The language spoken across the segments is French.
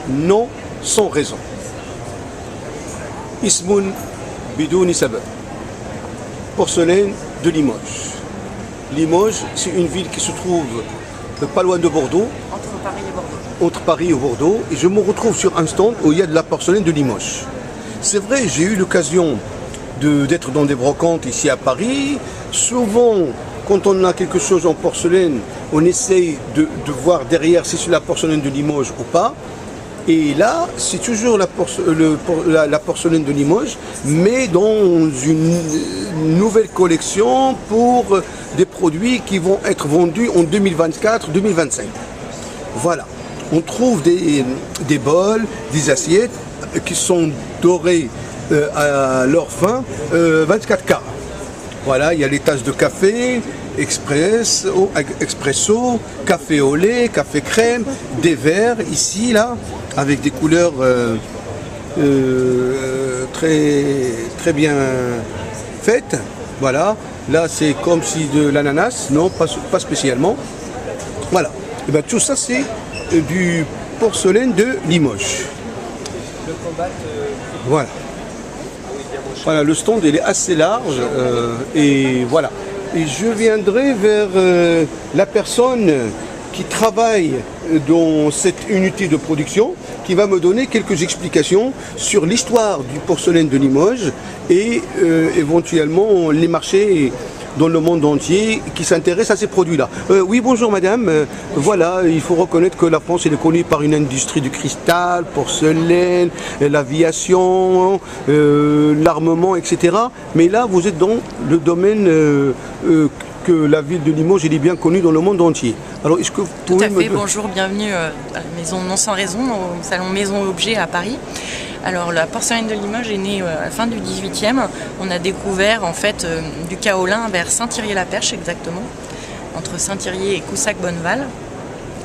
Non, sans raison. Ismoun bidouni sabab. Porcelaine de Limoges. Limoges, c'est une ville qui se trouve pas loin de Bordeaux. Entre Paris et Bordeaux. Entre Paris et Bordeaux. Et je me retrouve sur un stand où il y a de la porcelaine de Limoges. C'est vrai, j'ai eu l'occasion d'être dans des brocantes ici à Paris. Souvent, quand on a quelque chose en porcelaine, on essaye de voir derrière si c'est la porcelaine de Limoges ou pas. Et là, c'est toujours la porcelaine de Limoges, mais dans une nouvelle collection pour des produits qui vont être vendus en 2024-2025. Voilà. On trouve des bols, des assiettes qui sont dorées à leur fin 24 carats. Voilà, il y a les tasses de café, expresso, café au lait, café crème, des verres ici, là, avec des couleurs très bien faites. Voilà, là c'est comme si de l'ananas, non, pas spécialement. Voilà, et bien tout ça c'est du porcelaine de Limoges. Voilà. Voilà, le stand il est assez large et voilà. Et je viendrai vers la personne qui travaille dans cette unité de production, qui va me donner quelques explications sur l'histoire du porcelaine de Limoges et éventuellement les marchés dans le monde entier qui s'intéressent à ces produits-là. Oui, bonjour madame. Voilà, il faut reconnaître que la France elle est connue par une industrie du cristal, porcelaine, l'aviation, l'armement, etc. Mais là, vous êtes dans le domaine que la ville de Limoges elle est bien connue dans le monde entier. Alors, est-ce que vous pouvez Tout à fait, bonjour, bienvenue à la maison Non Sans Raison, au salon Maison Objet à Paris. Alors la porcelaine de Limoges est née à la fin du 18e. On a découvert en fait du kaolin vers Saint-Thirier-la-Perche exactement, entre Saint-Thirier et Coussac-Bonneval.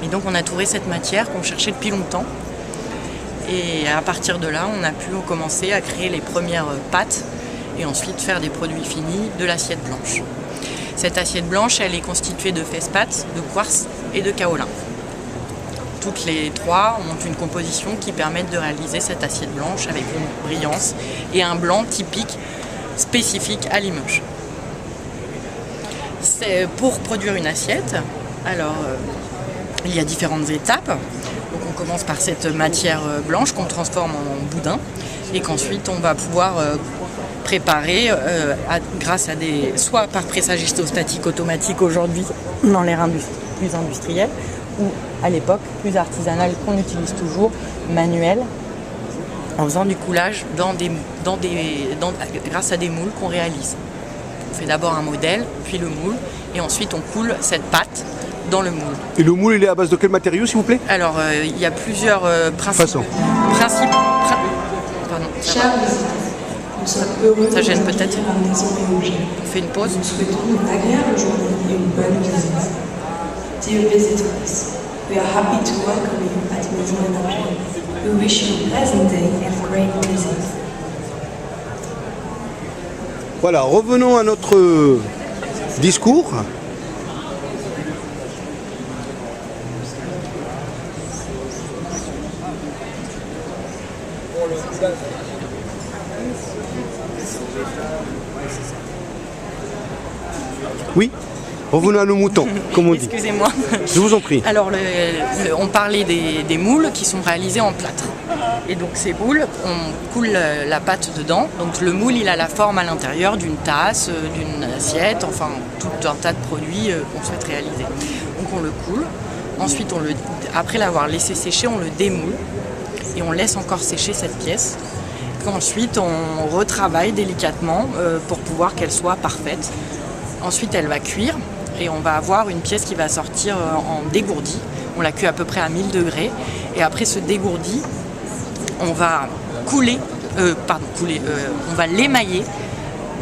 Et donc on a trouvé cette matière qu'on cherchait depuis longtemps. Et à partir de là, on a pu commencer à créer les premières pâtes et ensuite faire des produits finis de l'assiette blanche. Cette assiette blanche, elle est constituée de fesse-pâte, de quartz et de kaolin. Toutes les trois ont une composition qui permet de réaliser cette assiette blanche avec une brillance et un blanc typique, spécifique à Limoges. C'est pour produire une assiette, alors il y a différentes étapes. Donc on commence par cette matière blanche qu'on transforme en boudin et qu'ensuite on va pouvoir préparer grâce à soit par pressage isostatique automatique aujourd'hui dans l'ère plus industrielle, ou à l'époque plus artisanale qu'on utilise toujours, manuel, en faisant du coulage grâce à des moules qu'on réalise. On fait d'abord un modèle, puis le moule, et ensuite on coule cette pâte dans le moule. Et le moule il est à base de quel matériau s'il vous plaît? Alors il y a plusieurs principes. Pardon, ça gêne peut-être. On fait une pause. Nous souhaitons une agréable journée et une bonne visite. Dear visitors, we are happy to welcome you at Maison Objet. We wish you a pleasant day and great visit. Voilà, revenons à notre discours. Oui, revenons à nos moutons, comme on dit. Excusez-moi. Je vous en prie. Alors, on parlait des moules qui sont réalisés en plâtre. Et donc ces moules, on coule la pâte dedans. Donc le moule, il a la forme à l'intérieur d'une tasse, d'une assiette, enfin tout un tas de produits qu'on souhaite réaliser. Donc on le coule. Ensuite, après l'avoir laissé sécher, on le démoule et on laisse encore sécher cette pièce. Ensuite, on retravaille délicatement pour pouvoir qu'elle soit parfaite. Ensuite, elle va cuire et on va avoir une pièce qui va sortir en dégourdi. On la cuit à peu près à 1000 degrés. Et après ce dégourdi, on va on va l'émailler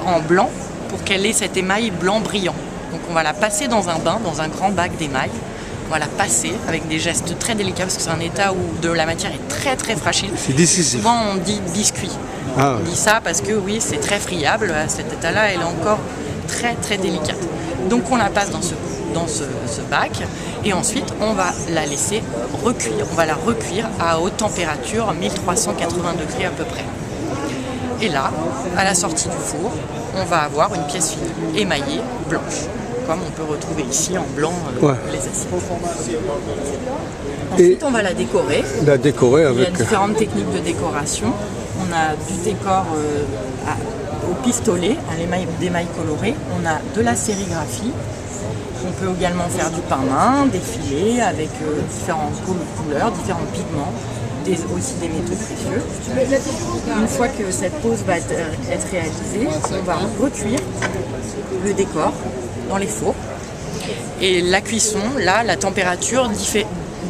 en blanc pour qu'elle ait cet émail blanc brillant. Donc on va la passer dans un bain, dans un grand bac d'émail. On va la passer avec des gestes très délicats parce que c'est un état où la matière est très très fragile. C'est décisif. Souvent on dit biscuit. Ah. On dit ça parce que oui, c'est très friable. À cet état-là, elle est encore très très délicate. Donc on la passe dans ce dans ce bac et ensuite on va la laisser recuire. On va la recuire à haute température, 1380 degrés à peu près. Et là, à la sortie du four, on va avoir une pièce finie, émaillée, blanche, comme on peut retrouver ici en blanc les assiettes. Ensuite, on va la décorer. La décorer avec... Il y a différentes techniques de décoration. On a du décor au pistolet, à l'émail coloré. On a de la sérigraphie. On peut également faire du pain-main, des filets avec différentes couleurs, différents pigments, aussi des métaux précieux. Une fois que cette pose va être réalisée, on va recuire le décor dans les fours. Et la cuisson, là, la température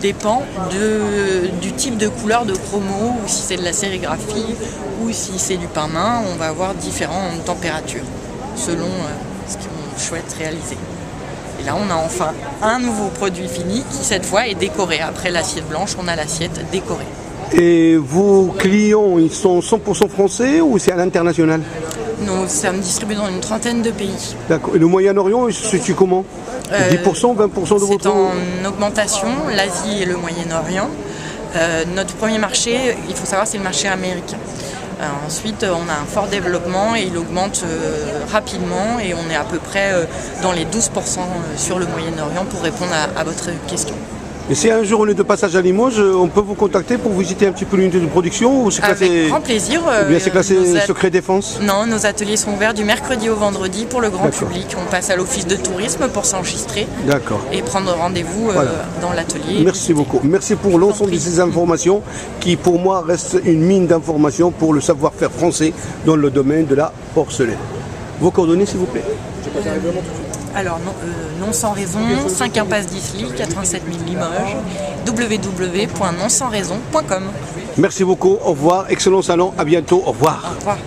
dépend du type de couleur de chromo, ou si c'est de la sérigraphie, ou si c'est du pain-main, on va avoir différentes températures selon ce qu'on souhaite réaliser. Et là, on a enfin un nouveau produit fini qui, cette fois, est décoré. Après l'assiette blanche, on a l'assiette décorée. Et vos clients, ils sont 100% français ou c'est à l'international? Nous sommes distribués dans une trentaine de pays. D'accord. Et le Moyen-Orient, il se situe comment? 10%, 20% de votre... C'est en augmentation, l'Asie et le Moyen-Orient. Notre premier marché, il faut savoir, c'est le marché américain. Ensuite, on a un fort développement et il augmente rapidement et on est à peu près dans les 12% sur le Moyen-Orient pour répondre à votre question. Et si un jour on est de passage à Limoges, on peut vous contacter pour visiter un petit peu l'unité de production ou c'est classé... Avec grand plaisir. Ou bien c'est classé secret défense? Non, nos ateliers sont ouverts du mercredi au vendredi pour le grand public. On passe à l'office de tourisme pour s'enregistrer et prendre rendez-vous dans l'atelier. Merci beaucoup. Merci pour l'ensemble de ces informations qui pour moi restent une mine d'informations pour le savoir-faire français dans le domaine de la porcelaine. Vos coordonnées s'il vous plaît. Alors, non sans raison, 5 impasse d'Isly, 87 000 Limoges, www.nonsansraison.com. Merci beaucoup, au revoir, excellent salon, à bientôt, au revoir. Au revoir.